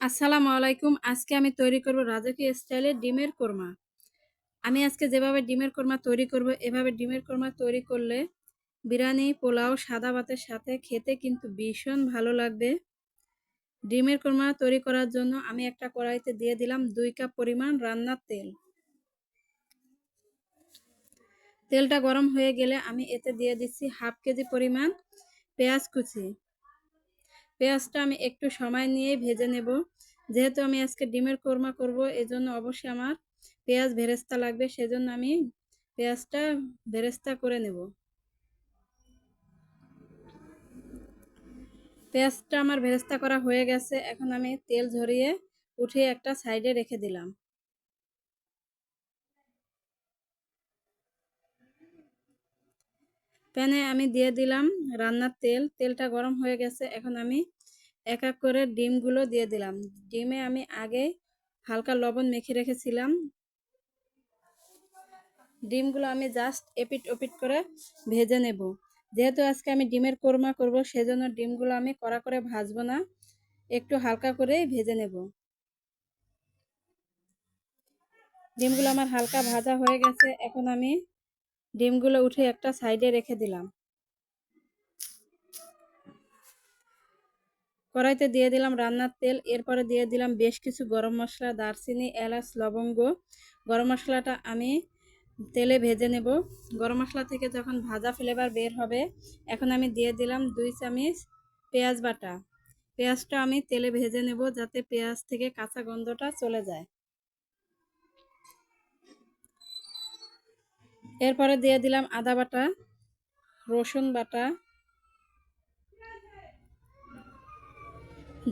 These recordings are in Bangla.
আসসালামু আলাইকুম। আজকে আমি তৈরি করব রাজকীয় স্টাইলে ডিমের কোরমা। আমি আজকে যেভাবে ডিমের কোরমা তৈরি করব, এভাবে ডিমের কোরমা তৈরি করলে বিরিয়ানি, পোলাও, সাদা ভাতের সাথে খেতে কিন্তু ভীষণ ভালো লাগবে। ডিমের কোরমা তৈরি করার জন্য আমি একটা কড়াইতে দিয়ে দিলাম 2 কাপ পরিমাণ রান্নার তেল। তেলটা গরম হয়ে গেলে আমি এতে দিয়ে দিচ্ছি হাফ কেজি পরিমাণ পেঁয়াজ কুচি। পেঁয়াজটা আমি একটু সময় নিয়ে ভেজে নেব। যেহেতু আমি আজকে ডিমের কোরমা করব, এজন্য অবশ্যই আমার পেঁয়াজ বেরেস্তা লাগবে, সেজন্য আমি পেঁয়াজটা বেরেস্তা করে নেব। পেঁয়াজটা আমার বেরেস্তা করা হয়ে গেছে। এখন আমি তেল ঝরিয়ে উঠিয়ে একটা সাইডে রেখে দিলাম। প্যানে আমি দিয়ে দিলাম রান্নার তেল। তেলটা গরম হয়ে গেছে। এখন আমি এক এক করে ডিমগুলো দিয়ে দিলাম। ডিমে আমি আগে হালকা লবণ মেখে রেখেছিলাম। ডিমগুলো আমি জাস্ট এপিট ওপিট করে ভেজে নেব। যেহেতু আজকে আমি ডিমের কোরমা করব, সেজন্য ডিমগুলো আমি কড়া করে ভাজবো না, একটু হালকা করেই ভেজে নেব। ডিমগুলো আমার হালকা ভাজা হয়ে গেছে। এখন আমি ডিমগুলো উঠে একটা সাইডে রেখে দিলাম। কড়াইতে দিয়ে দিলাম রান্নার তেল। এরপরে দিয়ে দিলাম বেশ কিছু গরম মশলা, দারচিনি, এলাচ, লবঙ্গ। গরম মশলাটা আমি তেলে ভেজে নেব। গরম মশলা থেকে যখন ভাজা ফ্লেভার বের হবে, এখন আমি দিয়ে দিলাম 2 চামচ পেঁয়াজ বাটা। পেঁয়াজটা আমি তেলে ভেজে নেব যাতে পেঁয়াজ থেকে কাঁচা গন্ধটা চলে যায়। এরপরে দিয়ে দিলাম আদা বাটা, রসুন বাটা,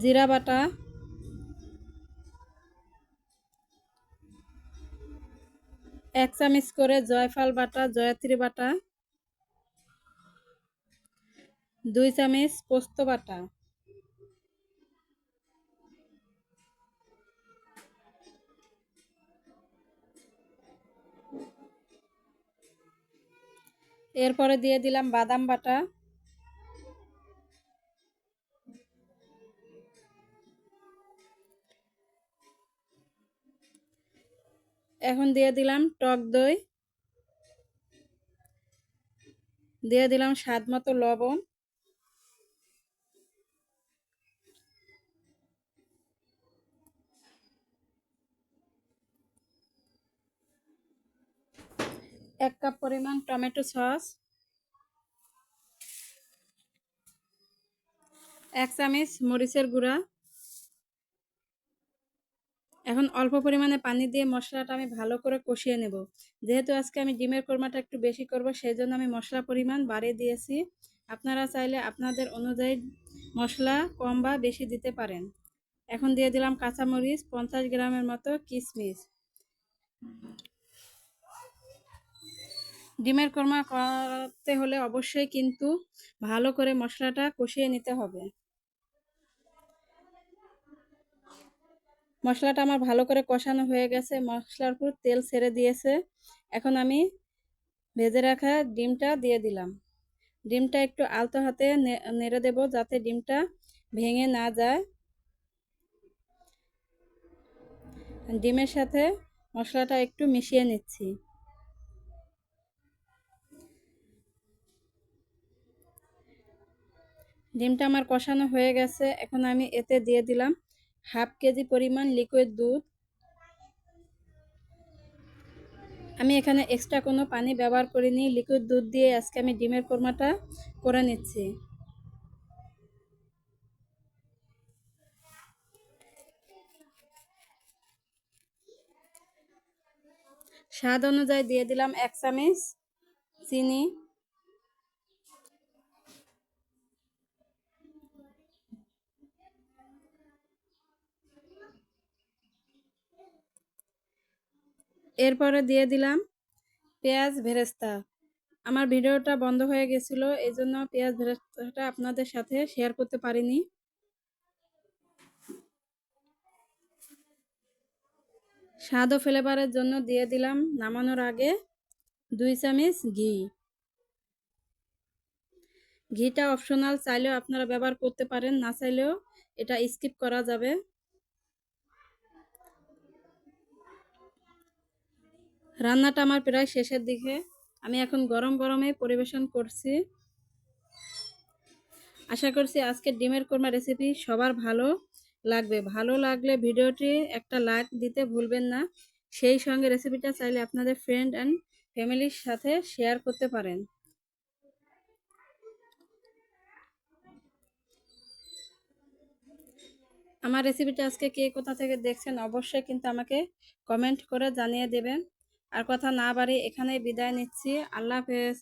জিরা বাটা, 1 চামচ করে জয়ফল বাটা, জয়ত্রী বাটা, 2 চামচ পোস্ত বাটা। এরপরে দিয়ে দিলাম বাদাম বাটা। এখন দিয়ে দিলাম টক দই, দিয়ে দিলাম স্বাদ মতো লবণ, এক কাপ পরিমাণ টমেটো সস, 1 চামচ মরিচের গুঁড়া। এখন অল্প পরিমাণে পানি দিয়ে মশলাটা আমি ভালো করে কষিয়ে নেব। যেহেতু আজকে আমি ডিমের কোরমাটা একটু বেশি করব, সেই জন্য আমি মশলা পরিমাণ বাড়িয়ে দিয়েছি। আপনারা চাইলে আপনাদের অনুযায়ী মশলা কম বা বেশি দিতে পারেন। এখন দিয়ে দিলাম কাঁচামরিচ, 50 গ্রামের মতো কিশমিশ। ডিমের কোরমা করতে হলে অবশ্যই কিন্তু ভালো করে মশলাটা কষিয়ে নিতে হবে। মশলাটা আমার ভালো করে কষানো হয়ে গেছে, মশলার উপর তেল ছেড়ে দিয়েছে। এখন আমি ভেজে রাখা ডিমটা দিয়ে দিলাম। ডিমটা একটু আলতো হাতে নেড়ে দেব যাতে ডিমটা ভেঙে না যায়। ডিমের সাথে মশলাটা একটু মিশিয়ে নিচ্ছি। ডিমটা আমার কষানো হয়ে গেছে। এখন আমি এতে দিয়ে দিলাম হাফ কেজি পরিমাণ লিকুইড দুধ। আমি এখানে এক্সট্রা কোনো পানি ব্যবহার করিনি, লিকুইড দুধ দিয়ে আজকে আমি ডিমের কোরমাটা করে নিচ্ছি। স্বাদ অনুযায়ী দিয়ে দিলাম 1 চামচ চিনি। এরপরে দিয়ে দিলাম পেঁয়াজ বেরেস্তা। আমার ভিডিওটা বন্ধ হয়ে গেছিল, এই জন্য পেঁয়াজ বেরেস্তাটা আপনাদের সাথে শেয়ার করতে পারিনি। স্বাদ ও ফ্লেভারের জন্য দিয়ে দিলাম নামানোর আগে 2 চামচ ঘি। ঘিটা অপশনাল, চাইলেও আপনারা ব্যবহার করতে পারেন, না চাইলেও এটা স্কিপ করা যাবে। রান্নাটা আমার প্রায় শেষের দিকে। আমি এখন গরম গরমে পরিবেশন করছি। আশা করছি আজকের ডিমের কোরমা রেসিপি সবার ভালো লাগবে। ভালো লাগলে ভিডিওটি একটা লাইক দিতে ভুলবেন না। সেই সঙ্গে রেসিপিটা চাইলে আপনাদের ফ্রেন্ড অ্যান্ড ফ্যামিলির সাথে শেয়ার করতে পারেন। আমার রেসিপিটা আজকে কে কোথা থেকে দেখছেন অবশ্যই কিন্তু আমাকে কমেন্ট করে জানিয়ে দেবেন। আর কথা না বাড়িয়ে এখানেই বিদায় নিচ্ছি। আল্লাহ হাফেজ।